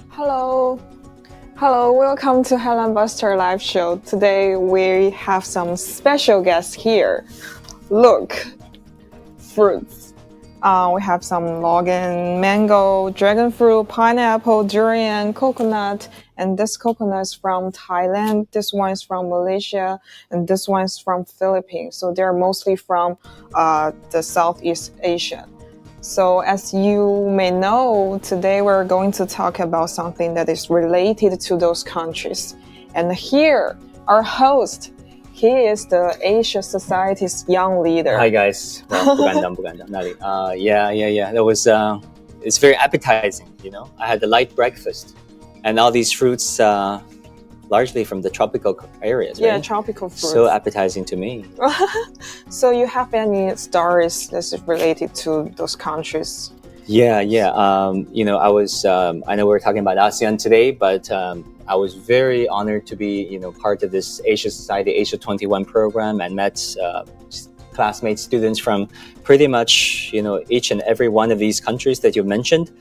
Hello. Hello, welcome to Helen Buster Live Show. Today we have some special guests here. Look, fruits. We have some logan, mango, dragon fruit, pineapple, durian, coconut, and this coconut is from Thailand, this one is from Malaysia, and this one is from Philippines. So they're mostly from the Southeast Asia. So as you may know, today we're going to talk about something that is related to those countries. And here, our host, he is the Asia Society's young leader. Hi guys. Well, 不敢当, yeah. That was it's very appetizing, you know. I had a light breakfast, and all these fruits, largely from the tropical areas. Yeah, right? tropical fruits. So appetizing to me. So you have any stories that's related to those countries? Yeah. You know, I know we're talking about ASEAN today, but I was very honored to be, you know, part of this Asia Society Asia 21 program and met classmates, students from pretty much, you know, each and every one of these countries that you've mentioned.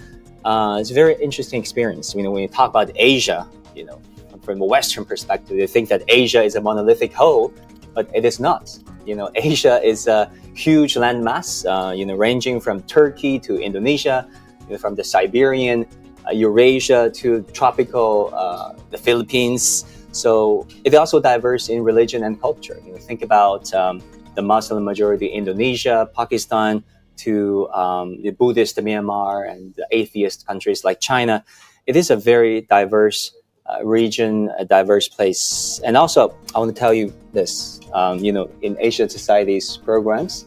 It's a very interesting experience. You know, when you talk about Asia, you know, from a Western perspective, they think that Asia is a monolithic whole, but it is not. You know, Asia is a huge landmass, you know, ranging from Turkey to Indonesia, you know, from the Siberian, Eurasia to tropical, the Philippines. So it's also diverse in religion and culture. You know, think about the Muslim majority Indonesia, Pakistan, to the Buddhist Myanmar and the atheist countries like China. It is a very diverse region, a diverse place. And also, I want to tell you this, you know, in Asia Society's programs,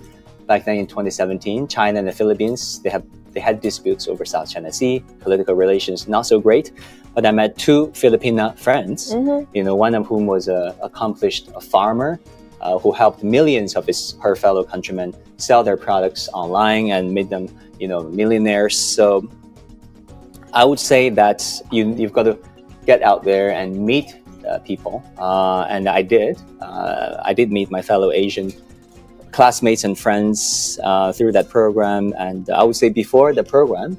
back then in 2017, China and the Philippines, they had disputes over South China Sea, political relations not so great. But I met two Filipina friends, you know, one of whom was an accomplished farmer who helped millions of her fellow countrymen sell their products online and made them, you know, millionaires. So I would say that you've got to get out there and meet people, and I did. I did meet my fellow Asian classmates and friends through that program. And I would say before the program,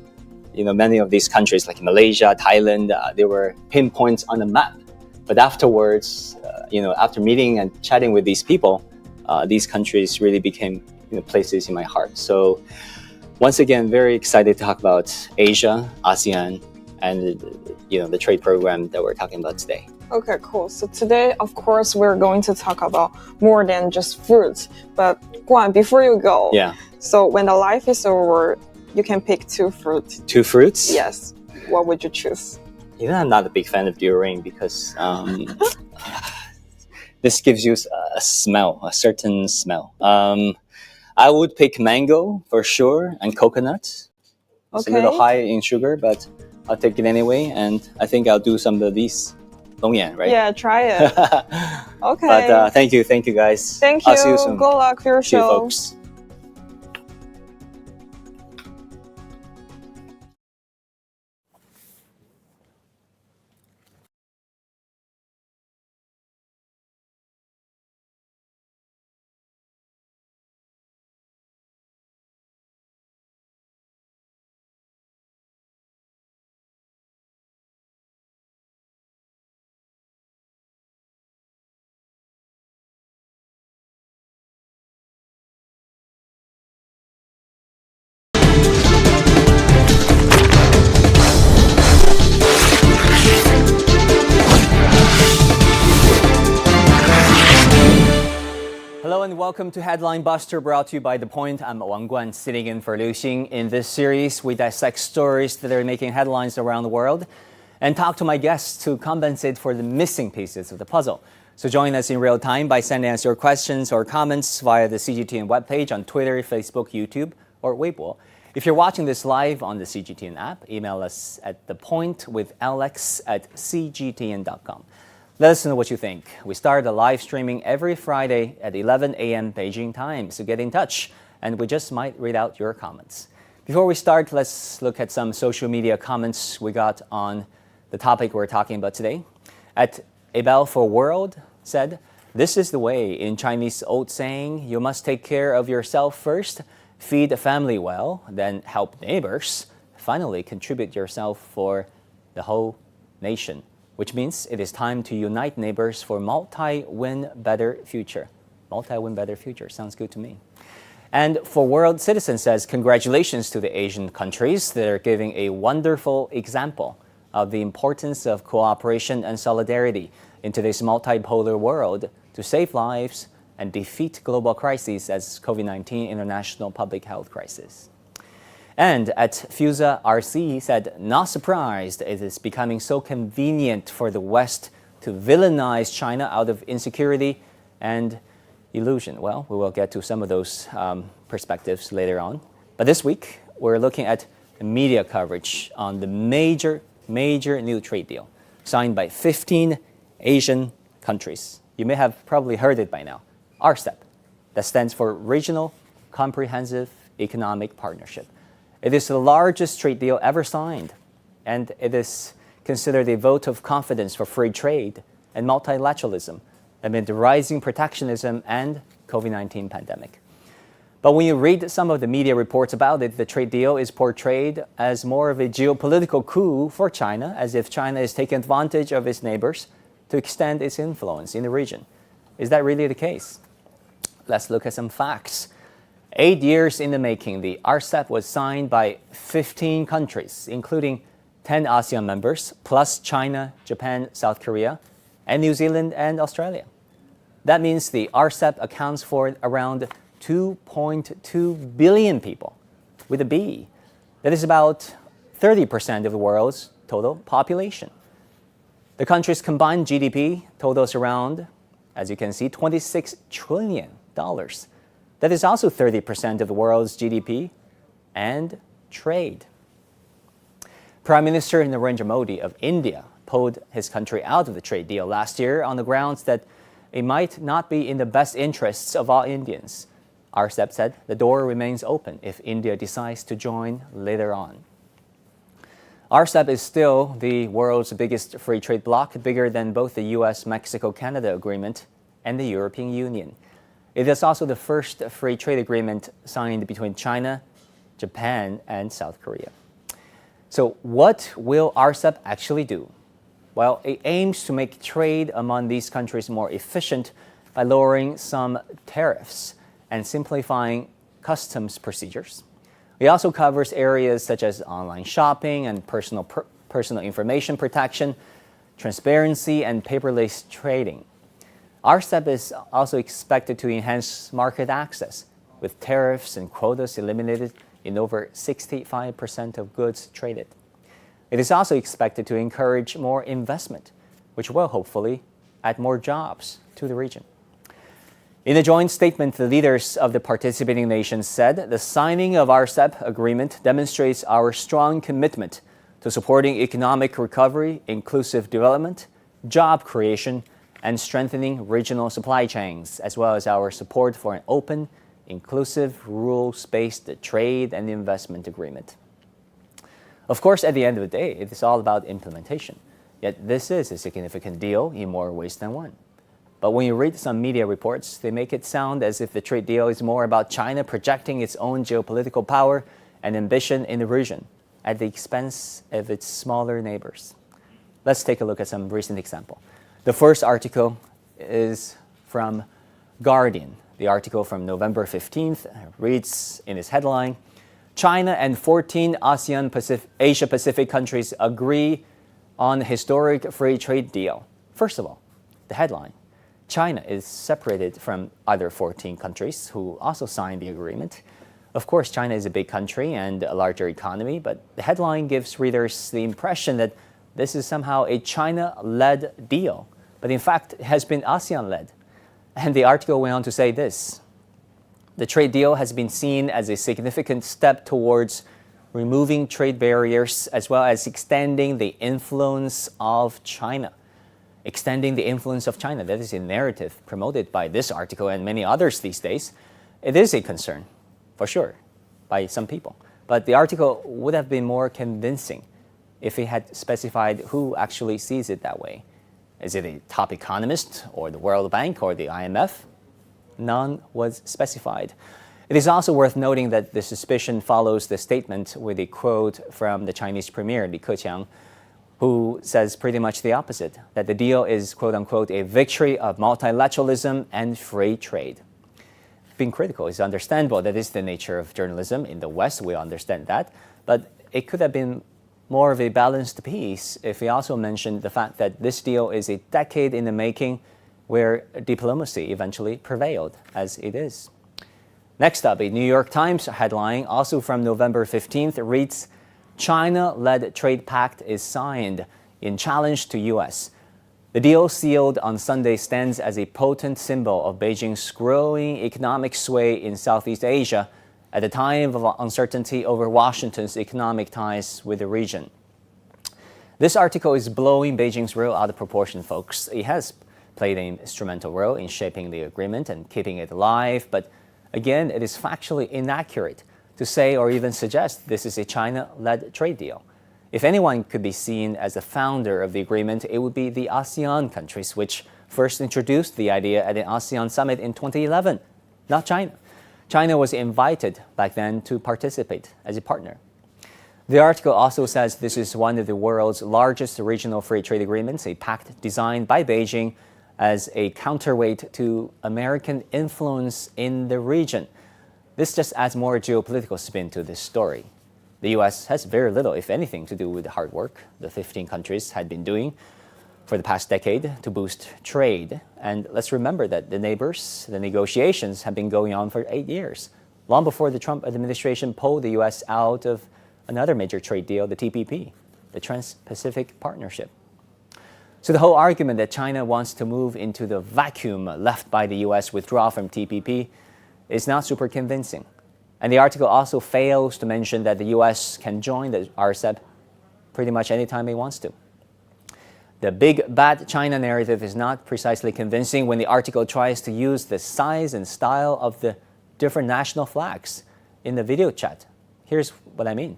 you know, many of these countries like Malaysia, Thailand, they were pinpoints on the map. But afterwards, you know, after meeting and chatting with these people, these countries really became, you know, places in my heart. So once again, very excited to talk about Asia, ASEAN, and, you know, the trade program that we're talking about today. Okay, cool. So today, of course, we're going to talk about more than just fruits. But Guan, before you go, so when the life is over, you can pick two fruits. Two fruits? Yes. What would you choose? You know, I'm not a big fan of durian because this gives you a smell, a certain smell. I would pick mango for sure and coconut. It's a little high in sugar, but I'll take it anyway. And I think I'll do some of these. Dongyan, right? Yeah, try it. Okay. But thank you guys. Thank you. I'll see you soon. Good luck for your See you, show. folks. Hello and welcome to Headline Buster, brought to you by The Point. I'm Wang Guan, sitting in for Liu Xing. In this series, we dissect stories that are making headlines around the world and talk to my guests to compensate for the missing pieces of the puzzle. So join us in real time by sending us your questions or comments via the CGTN webpage on Twitter, Facebook, YouTube, or Weibo. If you're watching this live on the CGTN app, email us at thepointwithalex@cgtn.com. Let us know what you think. We start the live streaming every Friday at 11 a.m. Beijing time, so get in touch, and we just might read out your comments. Before we start, let's look at some social media comments we got on the topic we're talking about today. At Abel for World said, "This is the way. In Chinese old saying, you must take care of yourself first, feed the family well, then help neighbors. finally contribute yourself for the whole nation, which means it is time to unite neighbors for multi-win better future. Multi-win better future sounds good to me. And for World Citizen says, congratulations to the Asian countries that are giving a wonderful example of the importance of cooperation and solidarity in today's multipolar world to save lives and defeat global crises as COVID-19 international public health crisis. And at FUSA, RCEP said, not surprised it is becoming so convenient for the West to villainize China out of insecurity and illusion. Well, we will get to some of those perspectives later on. But this week, we're looking at the media coverage on the major new trade deal signed by 15 Asian countries. You may have probably heard it by now. RCEP, that stands for Regional Comprehensive Economic Partnership. It is the largest trade deal ever signed, and it is considered a vote of confidence for free trade and multilateralism amid the rising protectionism and COVID-19 pandemic. But when you read some of the media reports about it, the trade deal is portrayed as more of a geopolitical coup for China, as if China is taking advantage of its neighbors to extend its influence in the region. Is that really the case? Let's look at some facts. 8 years in the making, the RCEP was signed by 15 countries, including 10 ASEAN members, plus China, Japan, South Korea, and New Zealand and Australia. That means the RCEP accounts for around 2.2 billion people, with a B. That is about 30% of the world's total population. The country's combined GDP totals around, as you can see, $26 trillion. That is also 30% of the world's GDP and trade. Prime Minister Narendra Modi of India pulled his country out of the trade deal last year on the grounds that it might not be in the best interests of all Indians. RCEP said the door remains open if India decides to join later on. RCEP is still the world's biggest free trade bloc, bigger than both the US-Mexico-Canada agreement and the European Union. It is also the first free trade agreement signed between China, Japan, and South Korea. So what will RCEP actually do? Well, it aims to make trade among these countries more efficient by lowering some tariffs and simplifying customs procedures. It also covers areas such as online shopping and personal information protection, transparency, and paperless trading. RCEP is also expected to enhance market access, with tariffs and quotas eliminated in over 65% of goods traded. It is also expected to encourage more investment, which will hopefully add more jobs to the region. In a joint statement, the leaders of the participating nations said the signing of RCEP agreement demonstrates our strong commitment to supporting economic recovery, inclusive development, job creation, and strengthening regional supply chains, as well as our support for an open, inclusive, rules-based trade and investment agreement. Of course, at the end of the day, it is all about implementation. Yet this is a significant deal in more ways than one. But when you read some media reports, they make it sound as if the trade deal is more about China projecting its own geopolitical power and ambition in the region at the expense of its smaller neighbors. Let's take a look at some recent examples. The first article is from Guardian. The article from November 15th reads in its headline, China and 14 Asia-Pacific countries agree on historic free trade deal. First of all, the headline. China is separated from other 14 countries who also signed the agreement. Of course, China is a big country and a larger economy, but the headline gives readers the impression that this is somehow a China-led deal, but in fact, it has been ASEAN-led. And the article went on to say this. The trade deal has been seen as a significant step towards removing trade barriers as well as extending the influence of China. Extending the influence of China, that is a narrative promoted by this article and many others these days. It is a concern, for sure, by some people. But the article would have been more convincing if it had specified who actually sees it that way. Is it a top economist or the World Bank or the IMF? None was specified. It is also worth noting that the suspicion follows the statement with a quote from the Chinese premier, Li Keqiang, who says pretty much the opposite, that the deal is, quote unquote, a victory of multilateralism and free trade. Being critical is understandable. That is the nature of journalism. In the West, we understand that. But it could have been more of a balanced piece if we also mentioned the fact that this deal is a decade in the making where diplomacy eventually prevailed, as it is. Next up, a New York Times headline, also from November 15th, reads, China-led trade pact is signed in challenge to U.S. The deal sealed on Sunday stands as a potent symbol of Beijing's growing economic sway in Southeast Asia at a time of uncertainty over Washington's economic ties with the region. This article is blowing Beijing's role out of proportion, folks. It has played an instrumental role in shaping the agreement and keeping it alive, but again, it is factually inaccurate to say or even suggest this is a China-led trade deal. If anyone could be seen as the founder of the agreement, it would be the ASEAN countries, which first introduced the idea at the ASEAN summit in 2011, not China. China was invited back then to participate as a partner. The article also says this is one of the world's largest regional free trade agreements, a pact designed by Beijing as a counterweight to American influence in the region. This just adds more geopolitical spin to this story. The U.S. has very little, if anything, to do with the hard work the 15 countries had been doing for the past decade to boost trade. And let's remember that the negotiations have been going on for 8 years, long before the Trump administration pulled the U.S. out of another major trade deal, the TPP, the Trans-Pacific Partnership. So the whole argument that China wants to move into the vacuum left by the U.S. withdrawal from TPP is not super convincing. And the article also fails to mention that the U.S. can join the RCEP pretty much anytime it wants to. The big bad China narrative is not precisely convincing when the article tries to use the size and style of the different national flags in the video chat. Here's what I mean.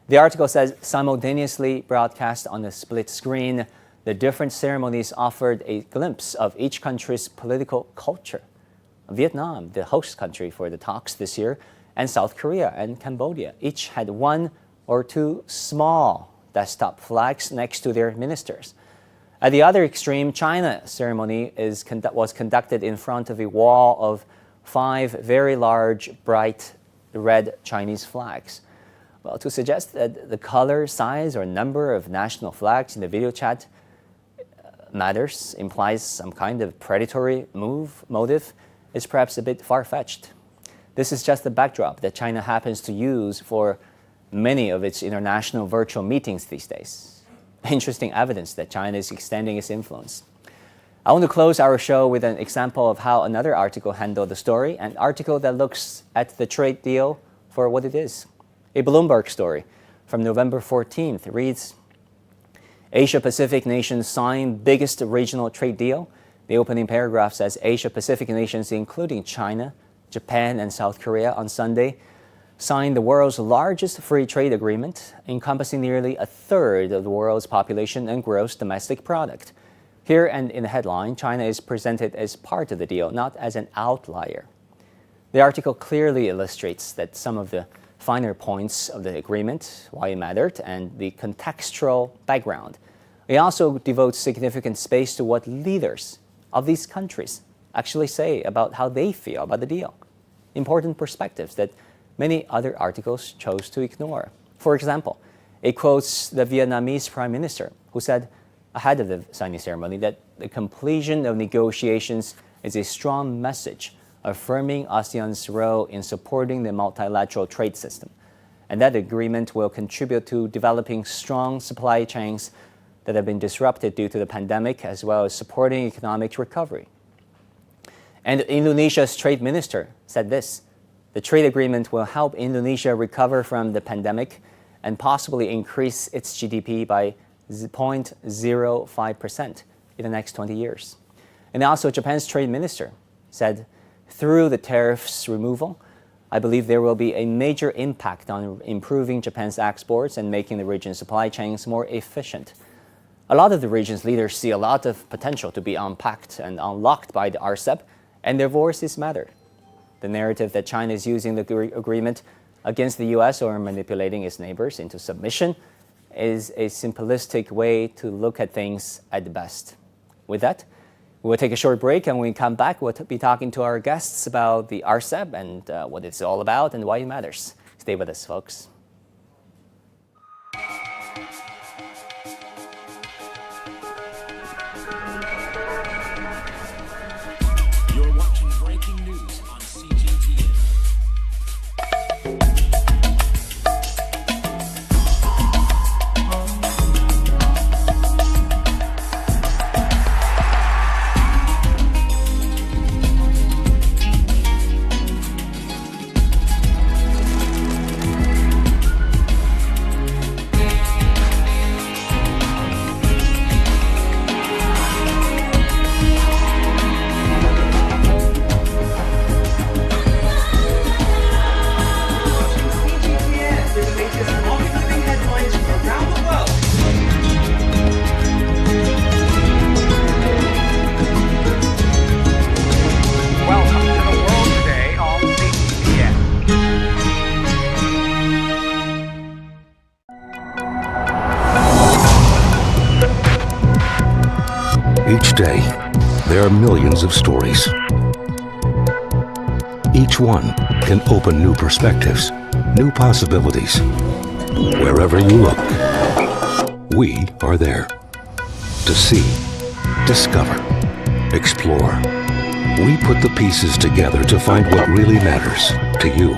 The article says simultaneously broadcast on a split screen, the different ceremonies offered a glimpse of each country's political culture. Vietnam, the host country for the talks this year, and South Korea and Cambodia each had one or two small desktop flags next to their ministers. At the other extreme, China ceremony was conducted in front of a wall of 5 very large, bright red Chinese flags. Well, to suggest that the color, size, or number of national flags in the video chat matters, implies some kind of predatory motive, is perhaps a bit far-fetched. This is just the backdrop that China happens to use for many of its international virtual meetings these days. Interesting evidence that China is extending its influence. I want to close our show with an example of how another article handled the story, an article that looks at the trade deal for what it is. A Bloomberg story from November 14th reads, Asia-Pacific nations sign biggest regional trade deal. The opening paragraph says Asia-Pacific nations, including China, Japan, and South Korea, on Sunday signed the world's largest free trade agreement, encompassing nearly a third of the world's population and gross domestic product. Here and in the headline, China is presented as part of the deal, not as an outlier. The article clearly illustrates that some of the finer points of the agreement, why it mattered, and the contextual background. It also devotes significant space to what leaders of these countries actually say about how they feel about the deal. Important perspectives that many other articles chose to ignore. For example, it quotes the Vietnamese Prime Minister, who said ahead of the signing ceremony that the completion of negotiations is a strong message affirming ASEAN's role in supporting the multilateral trade system, and that agreement will contribute to developing strong supply chains that have been disrupted due to the pandemic, as well as supporting economic recovery. And Indonesia's trade minister said this: the trade agreement will help Indonesia recover from the pandemic and possibly increase its GDP by 0.05% in the next 20 years. And also Japan's trade minister said, through the tariffs removal, I believe there will be a major impact on improving Japan's exports and making the region's supply chains more efficient. A lot of the region's leaders see a lot of potential to be unpacked and unlocked by the RCEP, and their voices matter. The narrative that China is using the agreement against the U.S. or manipulating its neighbors into submission is a simplistic way to look at things at the best. With that, we'll take a short break, and when we come back, we'll be talking to our guests about the RCEP and what it's all about and why it matters. Stay with us, folks. You're watching breaking news on CGTN. Each day, there are millions of stories. Each one can open new perspectives, new possibilities. Wherever you look, we are there. To see, discover, explore. We put the pieces together to find what really matters to you.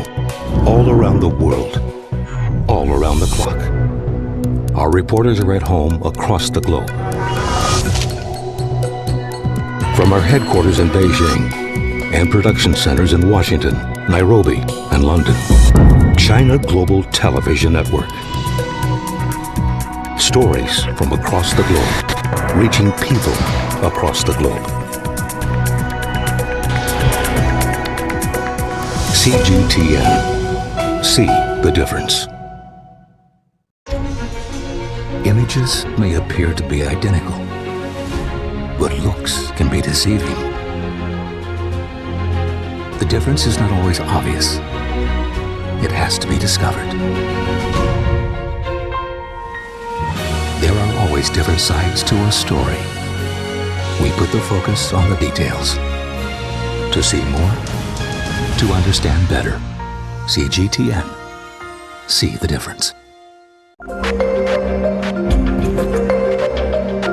All around the world, all around the clock. Our reporters are at home across the globe. From our headquarters in Beijing and production centers in Washington, Nairobi, and London, China Global Television Network. Stories from across the globe, reaching people across the globe. CGTN. See the difference. Images may appear to be identical, but looks can be deceiving. The difference is not always obvious. It has to be discovered. There are always different sides to a story. We put the focus on the details. To see more, to understand better. CGTN. See the difference.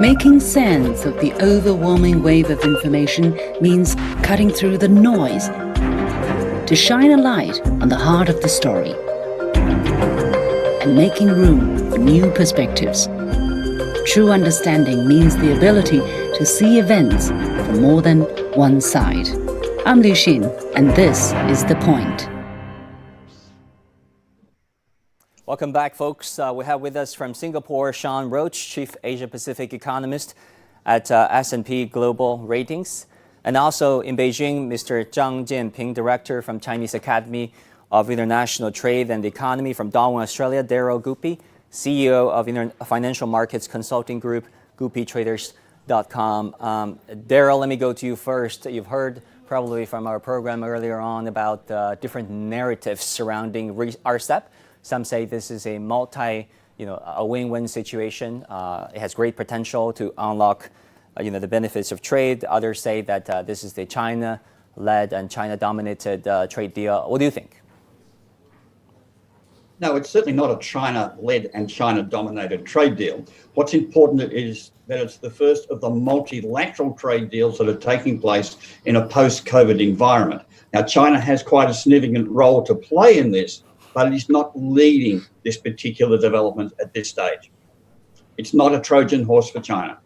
Making sense of the overwhelming wave of information means cutting through the noise to shine a light on the heart of the story and making room for new perspectives. True understanding means the ability to see events from more than one side. I'm Liu Xin, and this is The Point. Welcome back, folks. We have with us from Singapore, Sean Roach, Chief Asia-Pacific Economist at S&P Global Ratings. And also in Beijing, Mr. Zhang Jianping, Director from Chinese Academy of International Trade and Economy from Darwin, Australia, Daryl Goupy, CEO of Financial Markets Consulting Group, goupytraders.com. Daryl, let me go to you first. You've heard probably from our program earlier on about different narratives surrounding RCEP. Some say this is a a win-win situation. It has great potential to unlock, the benefits of trade. Others say that this is the China-led and China-dominated trade deal. What do you think? No, it's certainly not a China-led and China-dominated trade deal. What's important is that it's the first of the multilateral trade deals that are taking place in a post-COVID environment. Now, China has quite a significant role to play in this, but it is not leading this particular development at this stage. It's not a Trojan horse for China.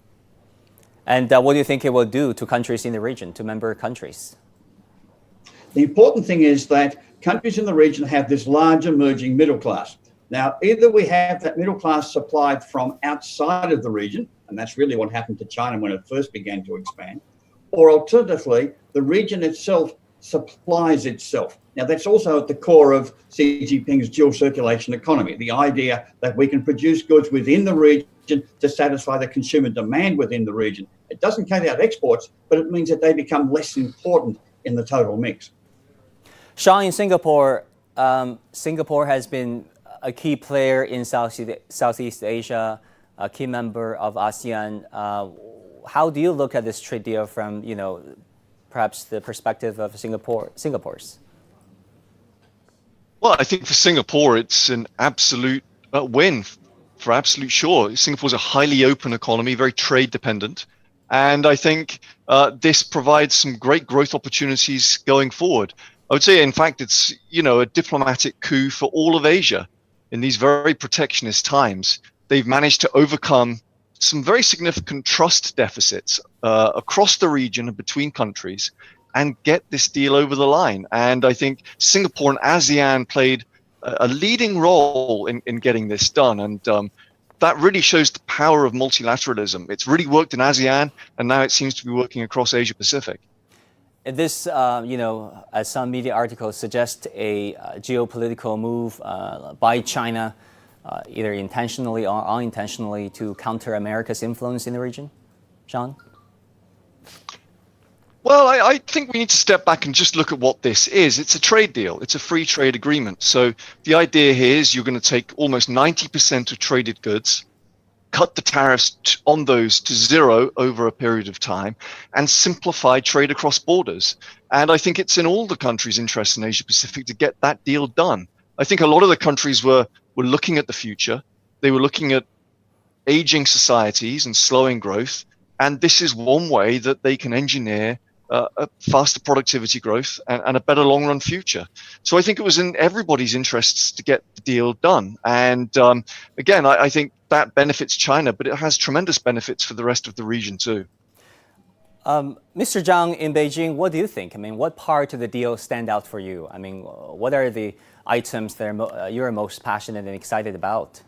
And what do you think it will do to countries in the region, to member countries? The important thing is that countries in the region have this large emerging middle class. Now, either we have that middle class supplied from outside of the region, and that's really what happened to China when it first began to expand, or alternatively, the region itself supplies itself. Now, that's also at the core of Xi Jinping's dual circulation economy, the idea that we can produce goods within the region to satisfy the consumer demand within the region. It doesn't cut out exports, but it means that they become less important in the total mix. Sean, in Singapore, Singapore has been a key player in Southeast Asia, a key member of ASEAN. How do you look at this trade deal from, perhaps the perspective of Singapore's? Well, I think for Singapore, it's an absolute win for absolute sure. Singapore's a highly open economy, very trade dependent. And I think this provides some great growth opportunities going forward. I would say, in fact, it's, a diplomatic coup for all of Asia in these very protectionist times. They've managed to overcome some very significant trust deficits across the region and between countries and get this deal over the line. And I think Singapore and ASEAN played a leading role in getting this done. And that really shows the power of multilateralism. It's really worked in ASEAN, and now it seems to be working across Asia Pacific. This, as some media articles suggest, a geopolitical move by China, either intentionally or unintentionally, to counter America's influence in the region? Sean? Well, I think we need to step back and just look at what this is. It's a trade deal. It's a free trade agreement. So the idea here is you're going to take almost 90% of traded goods, cut the tariffs on those to zero over a period of time, and simplify trade across borders. And I think it's in all the countries' interests in Asia Pacific to get that deal done. I think a lot of the countries were looking at the future. They were looking at aging societies and slowing growth. And this is one way that they can engineer a faster productivity growth and a better long-run future. So I think it was in everybody's interests to get the deal done. And again, I think that benefits China, but it has tremendous benefits for the rest of the region too. Mr. Zhang, in Beijing, what do you think? I mean, what part of the deal stand out for you? I mean, what are the items that you're most passionate and excited about?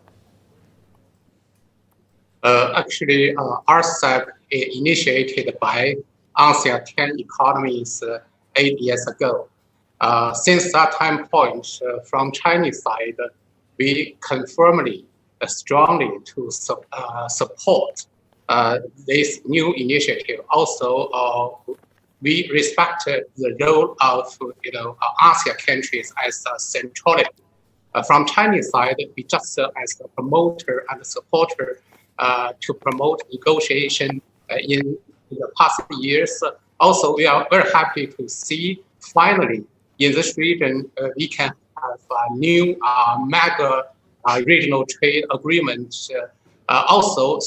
Actually, RCEP initiated by ASEAN 10 economies 8 years ago. Since that time point, from Chinese side, we confirmly, strongly to support this new initiative. Also, we respect the role of ASEAN countries as a centrality. From Chinese side, we just as a promoter and supporter to promote negotiation in the past years. Also, we are very happy to see finally in this region we can have a new mega regional trade agreement. Also,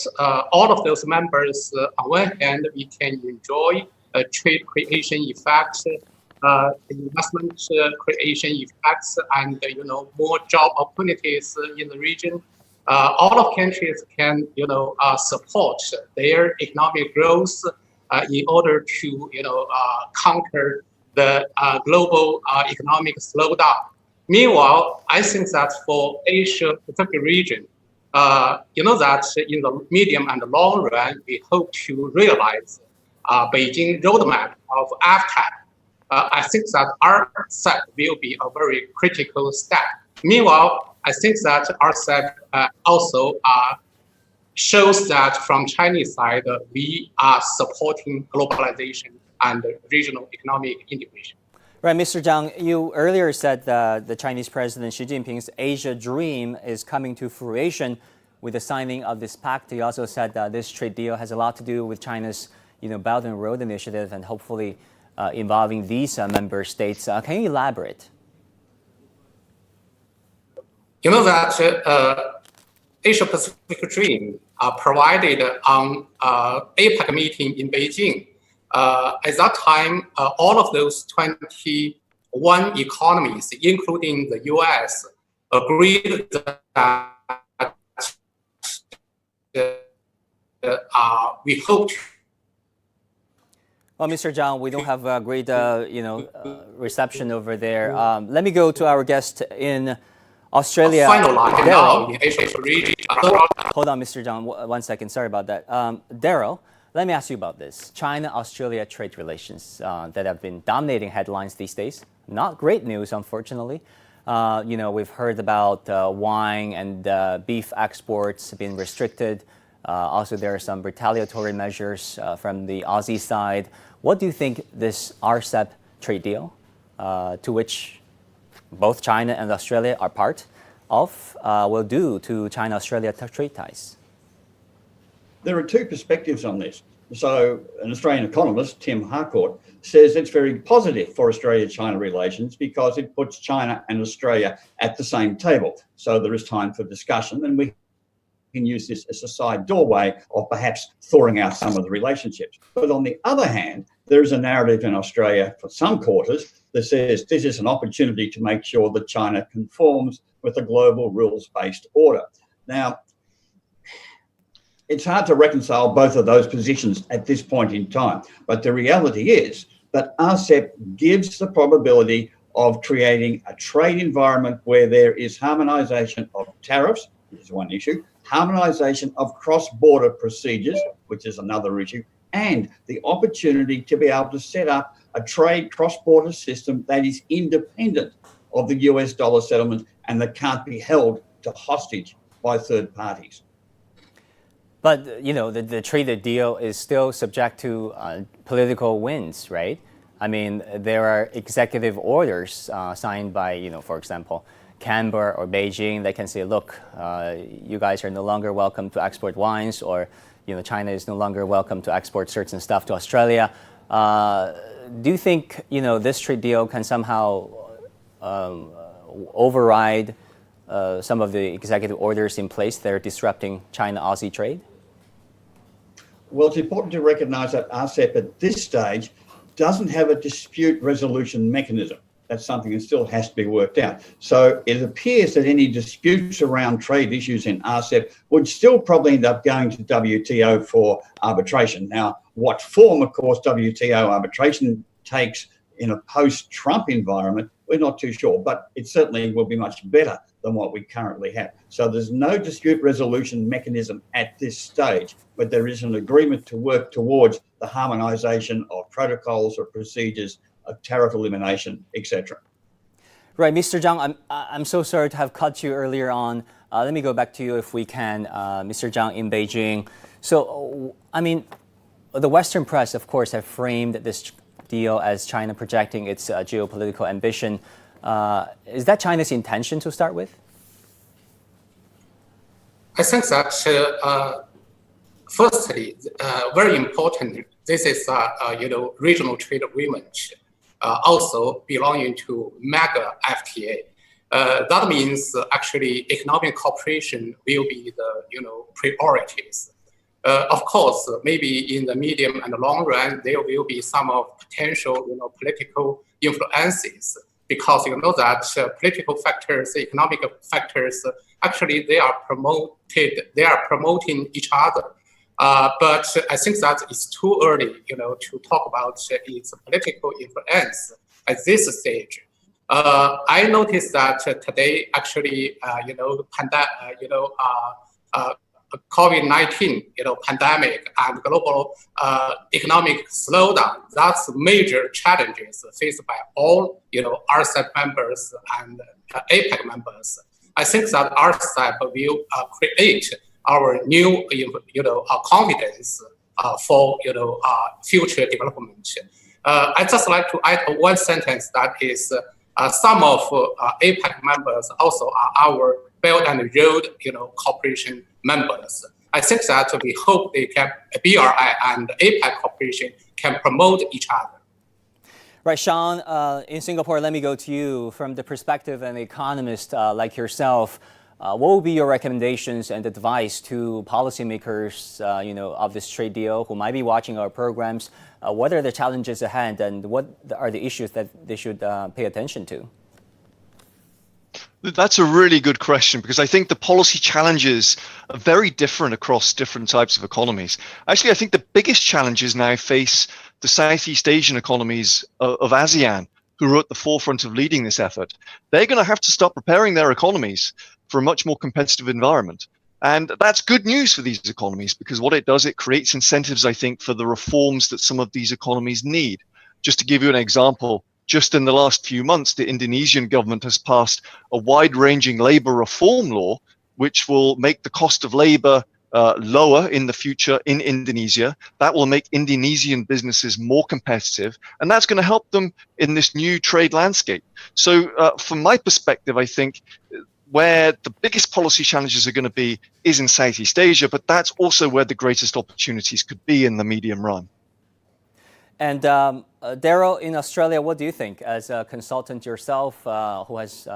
all of those members, on one hand, we can enjoy trade creation effects, investment creation effects, and more job opportunities in the region. All of countries can support their economic growth in order to counter the global economic slowdown. Meanwhile, I think that for Asia Pacific region, that in the medium and long run, we hope to realize Beijing roadmap of AFTAC. I think that RCEP will be a very critical step. Meanwhile, I think that RCEP also shows that from Chinese side, we are supporting globalization and regional economic integration. Right, Mr. Zhang, you earlier said that the Chinese President Xi Jinping's Asia dream is coming to fruition with the signing of this pact. You also said that this trade deal has a lot to do with China's Belt and Road Initiative and hopefully involving these member states. Can you elaborate? That Asia Pacific Dream provided on APEC meeting in Beijing. At that time, all of those 21 economies, including the US, agreed that we hope. Well, Mr. Zhang, we don't have a great, reception over there. Let me go to our guest in Australia. Hold on, Mr. Zhang, 1 second. Sorry about that. Daryl, let me ask you about this. China-Australia trade relations that have been dominating headlines these days. Not great news, unfortunately. We've heard about wine and beef exports being restricted. Also, there are some retaliatory measures from the Aussie side. What do you think this RCEP trade deal to which both China and Australia are part of, will do to China-Australia trade ties? There are two perspectives on this. So an Australian economist, Tim Harcourt, says it's very positive for Australia-China relations because it puts China and Australia at the same table. So there is time for discussion, and we can use this as a side doorway of perhaps thawing out some of the relationships. But on the other hand, there is a narrative in Australia for some quarters that says this is an opportunity to make sure that China conforms with a global rules-based order. Now, it's hard to reconcile both of those positions at this point in time, but the reality is that RCEP gives the probability of creating a trade environment where there is harmonisation of tariffs, which is one issue, harmonisation of cross-border procedures, which is another issue, and the opportunity to be able to set up a trade cross-border system that is independent of the US dollar settlement and that can't be held to hostage by third parties. But, you know, the trade deal is still subject to political winds, right? I mean, there are executive orders signed by, you know, for example, Canberra or Beijing that can say, look, you guys are no longer welcome to export wines, or, you know, China is no longer welcome to export certain stuff to Australia. Do you think, you know, this trade deal can somehow override some of the executive orders in place that are disrupting China-Aussie trade? Well, it's important to recognise that RCEP at this stage doesn't have a dispute resolution mechanism. That's something that still has to be worked out. So it appears that any disputes around trade issues in RCEP would still probably end up going to WTO for arbitration. Now, what form, of course, WTO arbitration takes in a post-Trump environment, we're not too sure, but it certainly will be much better than what we currently have. So there's no dispute resolution mechanism at this stage, but there is an agreement to work towards the harmonisation of protocols or procedures of tariff elimination, etc. Right, Mr. Zhang, I'm so sorry to have cut you earlier on. Let me go back to you if we can, Mr. Zhang in Beijing. So, I mean, the Western press, of course, have framed this deal as China projecting its geopolitical ambition. Is that China's intention to start with? I think that firstly, very important. This is regional trade agreement, also belonging to mega FTA. That means actually economic cooperation will be the priorities. Of course, maybe in the medium and the long run, there will be some of potential political influences, because you know that political factors, economic factors, actually they are promoting each other. But I think that it's too early, to talk about its political influence at this stage. I noticed that today, actually, COVID-19, pandemic and global economic slowdown. That's major challenges faced by all, RCEP members and APEC members. I think that RCEP will create our new, confidence for, future development. I just like to add one sentence that is, some of APEC members also are our Belt and Road, cooperation members. I think that we hope they can, BRI and APEC cooperation can promote each other. Right, Sean, in Singapore, let me go to you. From the perspective of an economist like yourself, what will be your recommendations and advice to policymakers, of this trade deal who might be watching our programs? What are the challenges ahead, and what are the issues that they should pay attention to? That's a really good question, because I think the policy challenges are very different across different types of economies. Actually, I think the biggest challenges now face the Southeast Asian economies of ASEAN, who are at the forefront of leading this effort. They're going to have to start preparing their economies for a much more competitive environment. And that's good news for these economies, because what it does, it creates incentives, I think, for the reforms that some of these economies need. Just to give you an example, just in the last few months, the Indonesian government has passed a wide-ranging labor reform law, which will make the cost of labor lower in the future in Indonesia. That will make Indonesian businesses more competitive, and that's going to help them in this new trade landscape. So from my perspective, I think where the biggest policy challenges are going to be is in Southeast Asia, but that's also where the greatest opportunities could be in the medium run. And Daryl, in Australia, what do you think? As a consultant yourself, who has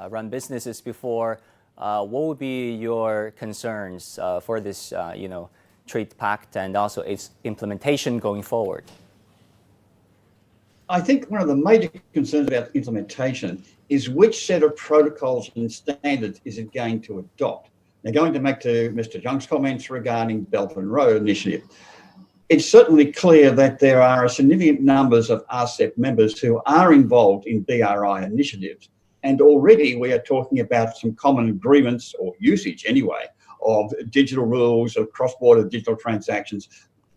run businesses before, what would be your concerns for this trade pact and also its implementation going forward? I think one of the major concerns about implementation is which set of protocols and standards is it going to adopt. Now, going to make to Mr. Zhang's comments regarding Belt and Road Initiative, it's certainly clear that there are a significant numbers of RCEP members who are involved in BRI initiatives. And already we are talking about some common agreements, or usage anyway, of digital rules, of cross-border digital transactions,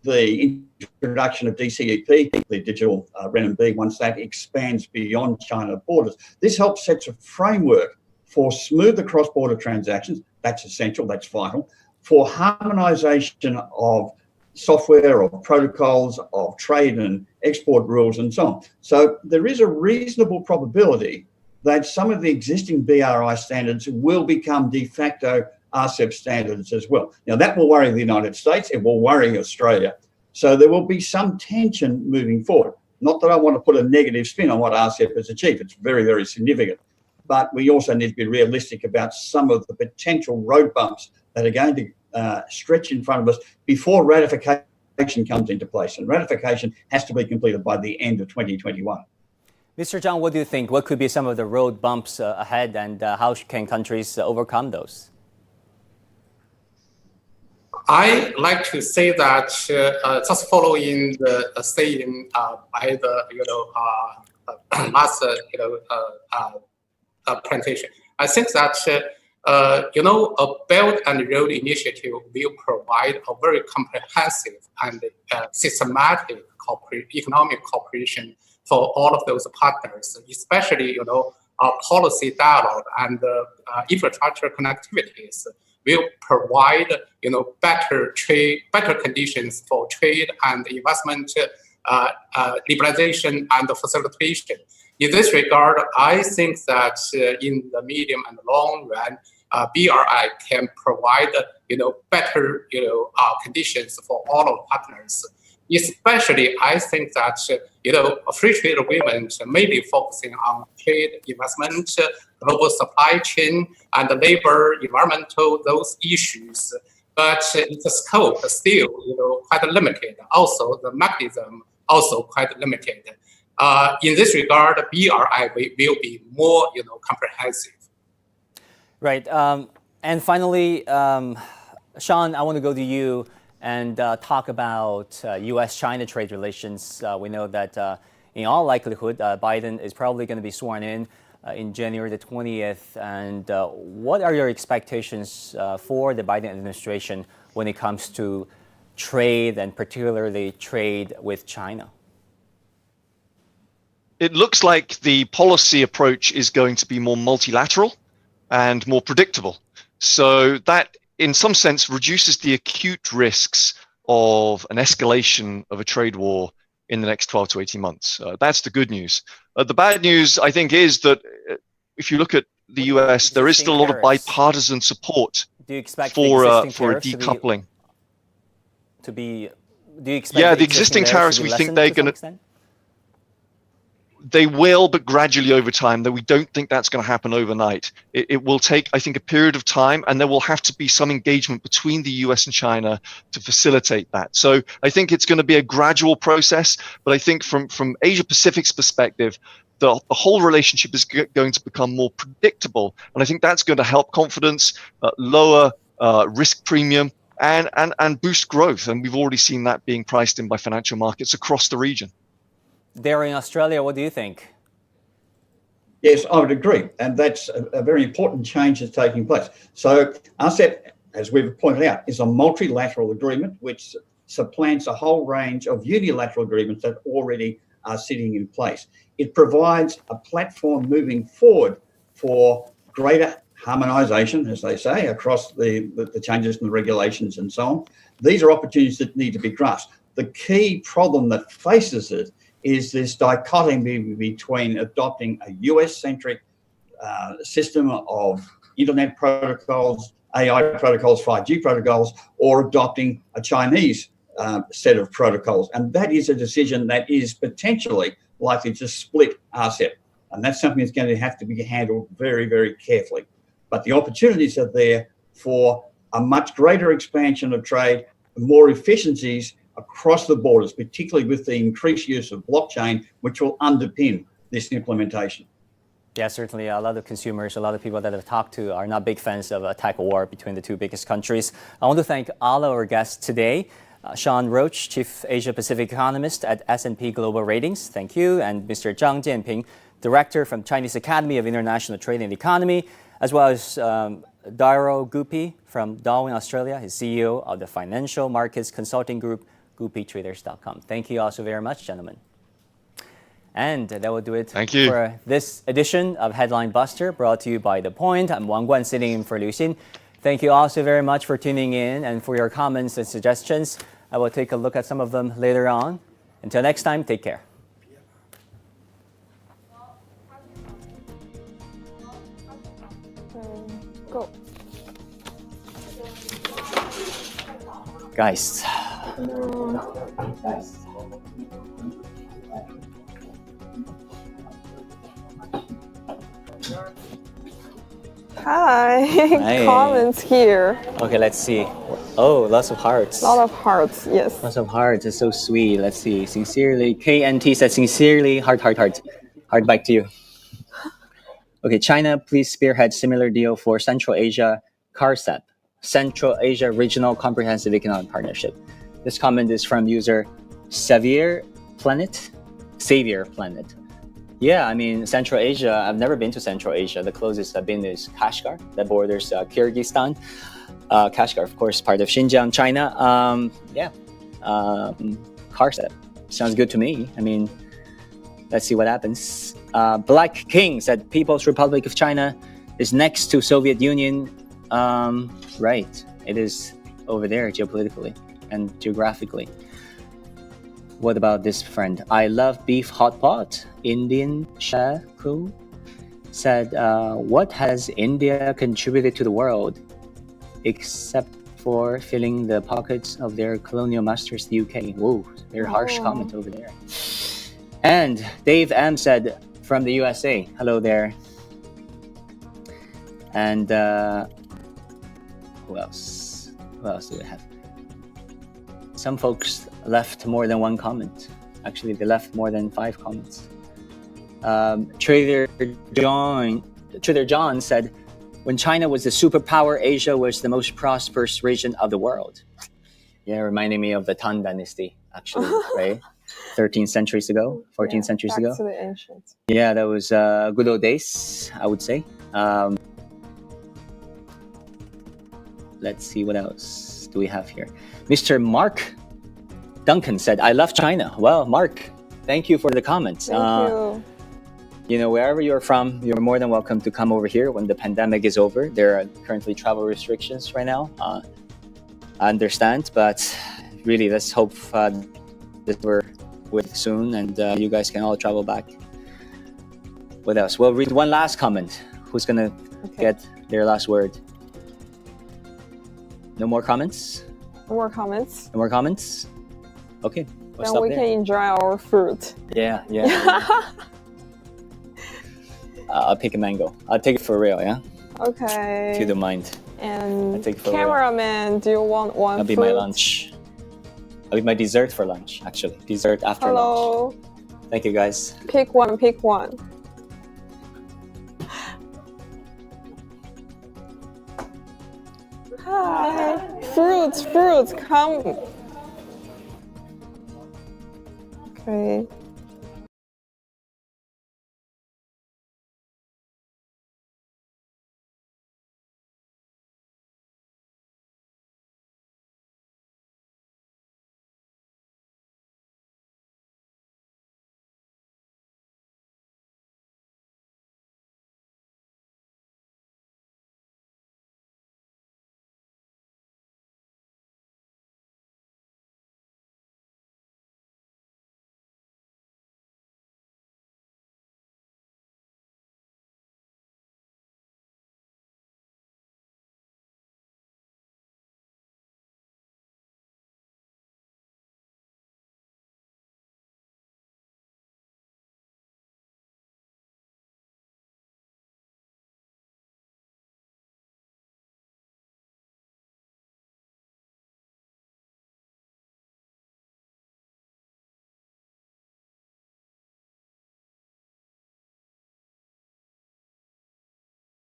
the introduction of DCEP, the digital renminbi, once that expands beyond China borders. This helps set a framework for smoother cross-border transactions. That's essential, that's vital. For harmonisation of software, of protocols, of trade and export rules and so on. So there is a reasonable probability that some of the existing BRI standards will become de facto RCEP standards as well. Now, that will worry the United States, it will worry Australia. So there will be some tension moving forward. Not that I want to put a negative spin on what RCEP has achieved. It's very, very significant. But we also need to be realistic about some of the potential road bumps that are going to stretch in front of us before ratification comes into place. And ratification has to be completed by the end of 2021. Mr. Zhang, what do you think? What could be some of the road bumps ahead, and how can countries overcome those? I like to say that just following the saying by the last presentation, I think that a Belt and Road Initiative will provide a very comprehensive and systematic economic cooperation for all of those partners, especially policy dialogue and infrastructure connectivities will provide better conditions for trade and investment liberalization and facilitation. In this regard, I think that in the medium and long run, BRI can provide better conditions for all of partners. Especially, I think that a free trade agreement may be focusing on trade, investment, global supply chain, and labor, environmental, those issues. But the scope is still quite limited. Also, the mechanism also quite limited. In this regard, BRI will be more comprehensive. Right. And finally, Sean, I want to go to you and talk about U.S.-China trade relations. We know that in all likelihood, Biden is probably going to be sworn in January the 20th. And what are your expectations for the Biden administration when it comes to trade, and particularly trade with China? It looks like the policy approach is going to be more multilateral and more predictable. So that, in some sense, reduces the acute risks of an escalation of a trade war in the next 12 to 18 months. That's the good news. The bad news, I think, is that if you look at the US, there is still a lot of bipartisan support for a decoupling. Do you expect the existing tariffs, we think they're going to... They will, but gradually over time, though we don't think that's going to happen overnight. It will take, I think, a period of time, and there will have to be some engagement between the US and China to facilitate that. So I think it's going to be a gradual process, but I think from Asia Pacific's perspective, the whole relationship is going to become more predictable. And I think that's going to help confidence, lower risk premium, and boost growth. And we've already seen that being priced in by financial markets across the region. There in Australia, what do you think? Yes, I would agree. And that's a very important change that's taking place. So RCEP, as we've pointed out, is a multilateral agreement which supplants a whole range of unilateral agreements that already are sitting in place. It provides a platform moving forward for greater harmonisation, as they say, across the changes in the regulations and so on. These are opportunities that need to be grasped. The key problem that faces it is this dichotomy between adopting a US-centric system of internet protocols, AI protocols, 5G protocols, or adopting a Chinese set of protocols. And that is a decision that is potentially likely to split RCEP. And that's something that's going to have to be handled very, very carefully. But the opportunities are there for a much greater expansion of trade, more efficiencies across the borders, particularly with the increased use of blockchain, which will underpin this implementation. Yeah, certainly. A lot of consumers, a lot of people that I've talked to are not big fans of a type of war between the two biggest countries. I want to thank all our guests today. Sean Roach, Chief Asia Pacific Economist at S&P Global Ratings, thank you. And Mr. Zhang Jianping, Director from Chinese Academy of International Trade and Economy, as well as Dairo Gupi from Darwin, Australia, his CEO of the financial markets consulting group, GupiTraders.com. Thank you also very much, gentlemen. And that will do it for this edition of Headline Buster, brought to you by The Point. I'm Wang Guan, sitting in for Liu Xin. Thank you also very much for tuning in and for your comments and suggestions. I will take a look at some of them later on. Until next time, take care. Go. Guys. Hi. Comments here. Okay, let's see. Oh, lots of hearts. A lot of hearts, yes. Lots of hearts. It's so sweet. Let's see. Sincerely. KNT said sincerely. Heart. Heart back to you. Okay, China, please spearhead similar deal for Central Asia RCEP, Central Asia Regional Comprehensive Economic Partnership. This comment is from user Xavier Planet. Yeah, I mean, Central Asia, I've never been to Central Asia. The closest I've been is Kashgar, that borders Kyrgyzstan. Kashgar, of course, part of Xinjiang, China. RCEP. Sounds good to me. I mean, let's see what happens. Black King said People's Republic of China is next to Soviet Union. Right, it is over there geopolitically and geographically. What about this friend? I love beef hot pot. Indian Shaku said, what has India contributed to the world except for filling the pockets of their colonial masters, the UK? Whoa, very harsh comment over there. And Dave M said, from the USA, hello there. And who else? Who else do we have? Some folks left more than one comment. Actually, they left more than 5 comments. Trader John said, when China was the superpower, Asia was the most prosperous region of the world. Yeah, reminding me of the Tang Dynasty, actually, right? 13 centuries ago, 14 centuries ago. To the ancients. Yeah, that was good old days, I would say. Let's see, what else do we have here? Mr. Mark Duncan said, I love China. Well, Mark, thank you for the comments. Thank you. You know, wherever you're from, you're more than welcome to come over here when the pandemic is over. There are currently travel restrictions right now. I understand, but really, let's hope that we're with soon and you guys can all travel back. What else? We'll read one last comment. Who's going to get their last word? No more comments? No more comments. No more comments? Okay. Then we can enjoy our fruit. Yeah. I'll pick a mango. I'll take it for real, yeah? Okay. If you don't mind. And cameraman, do you want one That'll be my lunch. That'll be my dessert for lunch, actually. Dessert after lunch. Thank you, guys. Pick one. Hi. Fruits, come. Okay.